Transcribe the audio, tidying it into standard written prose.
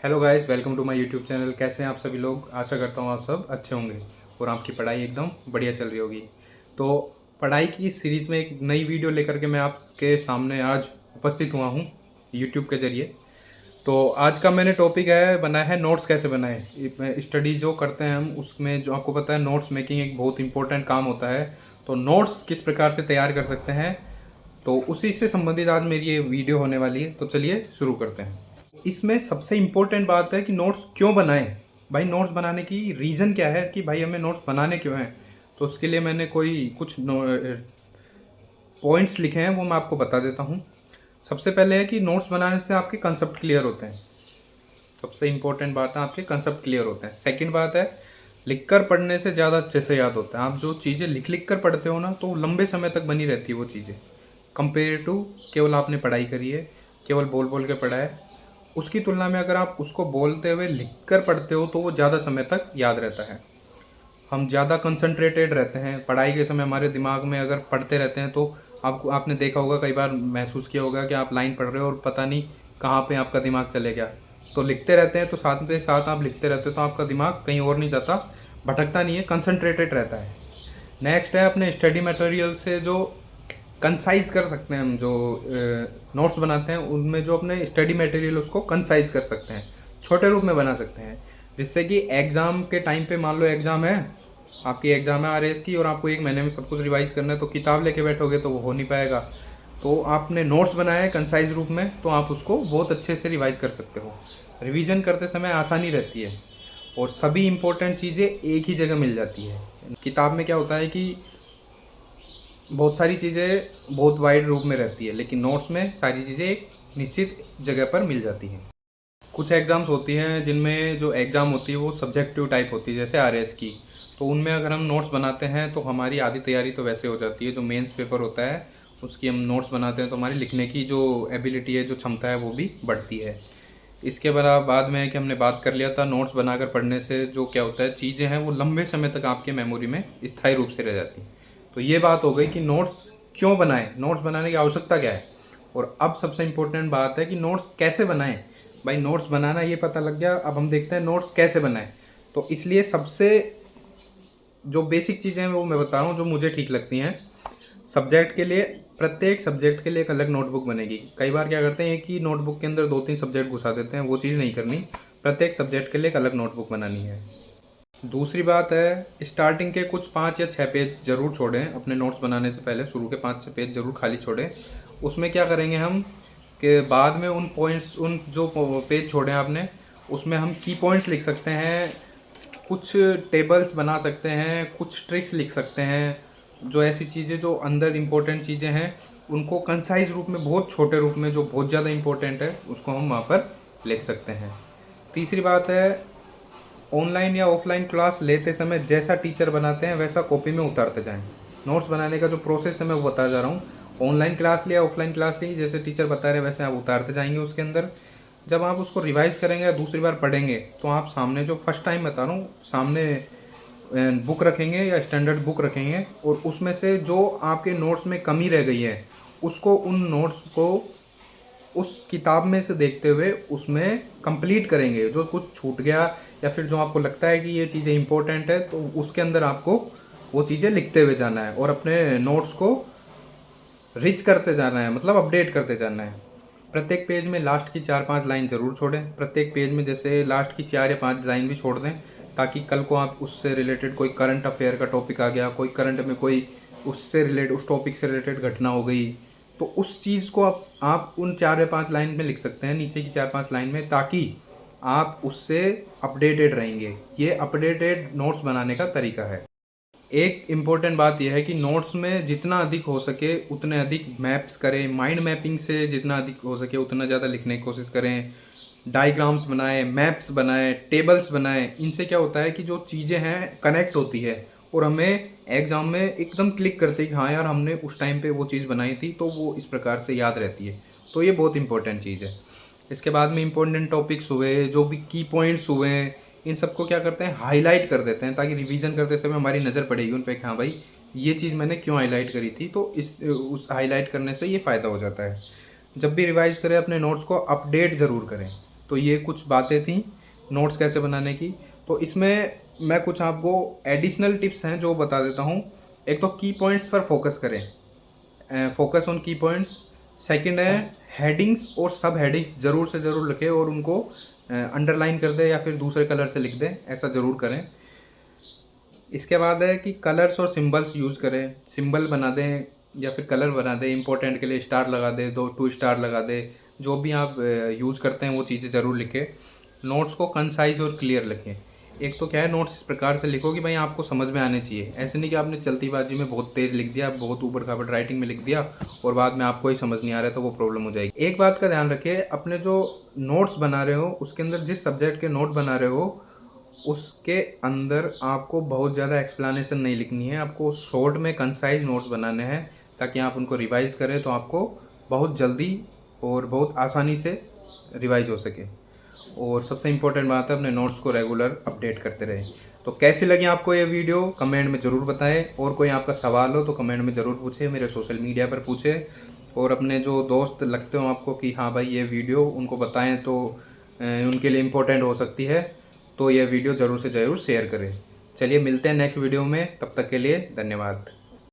Hello guys, welcome to my YouTube channel. कैसे हैं आप सभी लोग? आशा करता हूँ आप सब अच्छे होंगे और आपकी पढ़ाई एकदम बढ़िया चल रही होगी। तो पढ़ाई की इस सीरीज़ में एक नई वीडियो लेकर के मैं आपके सामने आज उपस्थित हुआ हूँ यूट्यूब के ज़रिए। तो आज का मैंने टॉपिक बनाया है नोट्स कैसे बनाएं। स्टडी जो करते हैं हम उसमें जो आपको पता है नोट्स मेकिंग एक बहुत इंपॉर्टेंट काम होता है। तो नोट्स किस प्रकार से तैयार कर सकते हैं, तो उसी से संबंधित आज मेरी ये वीडियो होने वाली है। तो चलिए शुरू करते हैं। इसमें सबसे इम्पोर्टेंट बात है कि नोट्स क्यों बनाएं। भाई नोट्स बनाने की रीज़न क्या है कि भाई हमें नोट्स बनाने क्यों हैं। तो उसके लिए मैंने कोई कुछ पॉइंट्स लिखे हैं, वो मैं आपको बता देता हूँ। सबसे पहले है कि नोट्स बनाने से आपके कंसेप्ट क्लियर होते हैं। सबसे इम्पोर्टेंट बात है आपके कंसेप्ट क्लियर होते हैं। सेकंड बात है लिख कर पढ़ने से ज़्यादा अच्छे से याद होता है। आप जो चीज़ें लिख कर पढ़ते हो ना, तो लंबे समय तक बनी रहती है वो चीज़ें, कंपेयर टू केवल आपने पढ़ाई करी है, केवल बोल बोल के पढ़ा है। उसकी तुलना में अगर आप उसको बोलते हुए लिख कर पढ़ते हो तो वो ज़्यादा समय तक याद रहता है। हम ज़्यादा कंसंट्रेटेड रहते हैं पढ़ाई के समय। हमारे दिमाग में अगर पढ़ते रहते हैं तो आपने देखा होगा, कई बार महसूस किया होगा कि आप लाइन पढ़ रहे हो और पता नहीं कहाँ पे आपका दिमाग चले गया। तो लिखते रहते हैं तो साथ में साथ आप लिखते रहते हो तो आपका दिमाग कहीं और नहीं जाता, भटकता नहीं है, कंसंट्रेटेड रहता है। नेक्स्ट है अपने स्टडी मटेरियल से जो कंसाइज कर सकते हैं हम, जो नोट्स बनाते हैं उनमें जो अपने स्टडी मटेरियल उसको कंसाइज कर सकते हैं, छोटे रूप में बना सकते हैं, जिससे कि एग्ज़ाम के टाइम पे मान लो एग्ज़ाम है, आपकी एग्ज़ाम है आरएस की और आपको एक महीने में सब कुछ रिवाइज करना है, तो किताब लेके बैठोगे तो वो हो नहीं पाएगा। तो आपने नोट्स बनाए हैं कंसाइज रूप में, तो आप उसको बहुत अच्छे से रिवाइज कर सकते हो। रिवीजन करते समय आसानी रहती है और सभी इम्पोर्टेंट चीज़ें एक ही जगह मिल जाती है। किताब में क्या होता है कि बहुत सारी चीज़ें बहुत वाइड रूप में रहती है, लेकिन नोट्स में सारी चीज़ें एक निश्चित जगह पर मिल जाती हैं। कुछ एग्ज़ाम्स होती हैं जिनमें जो एग्ज़ाम होती है वो सब्जेक्टिव टाइप होती है, जैसे आरएस की। तो उनमें अगर हम नोट्स बनाते हैं तो हमारी आधी तैयारी तो वैसे हो जाती है। जो मेंस पेपर होता है उसकी हम नोट्स बनाते हैं तो हमारी लिखने की जो एबिलिटी है, जो क्षमता है, वो भी बढ़ती है। इसके बाद में है कि हमने बात कर लिया था नोट्स बनाकर पढ़ने से जो क्या होता है, चीज़ें हैं वो लंबे समय तक आपके मेमोरी में स्थायी रूप से रह जाती हैं। तो ये बात हो गई कि नोट्स क्यों बनाएं, नोट्स बनाने की आवश्यकता क्या है। और अब सबसे इम्पोर्टेंट बात है कि नोट्स कैसे बनाएं। भाई नोट्स बनाना ये पता लग गया, अब हम देखते हैं नोट्स कैसे बनाएं। तो इसलिए सबसे जो बेसिक चीज़ें हैं वो मैं बता रहा हूँ जो मुझे ठीक लगती हैं। सब्जेक्ट के लिए, प्रत्येक सब्जेक्ट के लिए एक अलग नोटबुक बनेगी। कई बार क्या करते हैं एक ही नोटबुक के अंदर दो तीन सब्जेक्ट घुसा देते हैं, वो चीज़ नहीं करनी। प्रत्येक सब्जेक्ट के लिए एक अलग नोटबुक बनानी है। दूसरी बात है स्टार्टिंग के कुछ 5 या 6 पेज ज़रूर छोड़ें अपने नोट्स बनाने से पहले। शुरू के 5 6 पेज ज़रूर खाली छोड़ें। उसमें क्या करेंगे हम कि बाद में उन पॉइंट्स, उन जो पेज छोड़ें आपने, उसमें हम की पॉइंट्स लिख सकते हैं, कुछ टेबल्स बना सकते हैं, कुछ ट्रिक्स लिख सकते हैं। जो ऐसी चीज़ें जो अंदर इम्पोर्टेंट चीज़ें हैं उनको कंसाइज रूप में, बहुत छोटे रूप में, जो बहुत ज़्यादा इम्पोर्टेंट है उसको हम वहाँ पर लिख सकते हैं। तीसरी बात है ऑनलाइन या ऑफलाइन क्लास लेते समय जैसा टीचर बनाते हैं वैसा कॉपी में उतारते जाएं। नोट्स बनाने का जो प्रोसेस है मैं वो बता जा रहा हूँ। ऑनलाइन क्लास लिया, ऑफलाइन क्लास ली, जैसे टीचर बता रहे हैं वैसे आप उतारते जाएंगे उसके अंदर। जब आप उसको रिवाइज करेंगे या दूसरी बार पढ़ेंगे तो आप सामने, जो फर्स्ट टाइम बता रहा हूँ, सामने बुक रखेंगे या स्टैंडर्ड बुक रखेंगे और उसमें से जो आपके नोट्स में कमी रह गई है उसको, उन नोट्स को उस किताब में से देखते हुए उसमें कंप्लीट करेंगे। जो कुछ छूट गया या फिर जो आपको लगता है कि ये चीज़ें इंपॉर्टेंट है तो उसके अंदर आपको वो चीज़ें लिखते हुए जाना है और अपने नोट्स को रिच करते जाना है, मतलब अपडेट करते जाना है। प्रत्येक पेज में लास्ट की 4 5 लाइन ज़रूर छोड़ें। प्रत्येक पेज में जैसे लास्ट की 4 या 5 लाइन भी छोड़ दें, ताकि कल को आप उससे रिलेटेड कोई करंट अफेयर का टॉपिक आ गया, कोई करंट में कोई उससे रिलेटेड, उस टॉपिक से रिलेटेड घटना हो गई, तो उस चीज़ को आप उन 4 या 5 लाइन में लिख सकते हैं, नीचे की 4 5 लाइन में, ताकि आप उससे अपडेटेड रहेंगे। ये अपडेटेड नोट्स बनाने का तरीका है। एक इम्पॉर्टेंट बात यह है कि नोट्स में जितना अधिक हो सके उतने अधिक मैप्स करें। माइंड मैपिंग से जितना अधिक हो सके उतना ज़्यादा लिखने की कोशिश करें। डायग्राम्स बनाएं, मैप्स बनाएं, टेबल्स बनाएं। इनसे क्या होता है कि जो चीज़ें हैं कनेक्ट होती है और हमें एग्ज़ाम में एकदम क्लिक करते हैं कि हाँ यार हमने उस टाइम पे वो चीज़ बनाई थी, तो वो इस प्रकार से याद रहती है। तो ये बहुत इंपॉर्टेंट चीज़ है। इसके बाद में इंपॉर्टेंट टॉपिक्स हुए, जो भी की पॉइंट्स हुए, इन सबको क्या करते हैं, हाईलाइट कर देते हैं, ताकि रिवीजन करते समय हमारी नज़र पड़ेगी उन पे कि हाँ भाई ये चीज़ मैंने क्यों हाईलाइट करी थी। तो इस उस हाईलाइट करने से ये फ़ायदा हो जाता है। जब भी रिवाइज करें अपने नोट्स को अपडेट ज़रूर करें। तो ये कुछ बातें थी नोट्स कैसे बनाने की। तो इसमें मैं कुछ आपको एडिशनल टिप्स हैं जो बता देता हूँ। एक तो की पॉइंट्स पर फोकस करें, फोकस ऑन की पॉइंट्स। सेकंड है हेडिंग्स और सब हेडिंग्स ज़रूर से ज़रूर लिखें और उनको अंडरलाइन कर दें या फिर दूसरे कलर से लिख दें, ऐसा ज़रूर करें। इसके बाद है कि कलर्स और सिंबल्स यूज़ करें, सिंबल बना दें या फिर कलर बना दें, इंपॉर्टेंट के लिए स्टार लगा दें, 2 स्टार लगा दें, जो भी आप यूज़ करते हैं वो चीज़ें ज़रूर लिखें। नोट्स को कंसाइज और क्लियर लिखें। एक तो क्या है, नोट्स इस प्रकार से लिखो कि भाई आपको समझ में आने चाहिए, ऐसे नहीं कि आपने जल्दीबाजी में बहुत तेज़ लिख दिया, बहुत ऊबड़ खाबड़ राइटिंग में लिख दिया और बाद में आपको ही समझ नहीं आ रहा है, तो वो प्रॉब्लम हो जाएगी। एक बात का ध्यान रखिए, अपने जो नोट्स बना रहे हो उसके अंदर जिस सब्जेक्ट के नोट बना रहे हो उसके अंदर आपको बहुत ज़्यादा एक्सप्लेनेशन नहीं लिखनी है, आपको शॉर्ट में कंसाइज नोट्स बनाने हैं ताकि आप उनको रिवाइज़ करें तो आपको बहुत जल्दी और बहुत आसानी से रिवाइज़ हो सके। और सबसे इम्पोर्टेंट बात है, अपने नोट्स को रेगुलर अपडेट करते रहें। तो कैसी लगी आपको ये वीडियो कमेंट में ज़रूर बताएं, और कोई आपका सवाल हो तो कमेंट में ज़रूर पूछें, मेरे सोशल मीडिया पर पूछें, और अपने जो दोस्त लगते हो आपको कि हाँ भाई ये वीडियो उनको बताएं तो उनके लिए इम्पोर्टेंट हो सकती है, तो ये वीडियो ज़रूर से ज़रूर शेयर करें। चलिए मिलते हैं नेक्स्ट वीडियो में, तब तक के लिए धन्यवाद।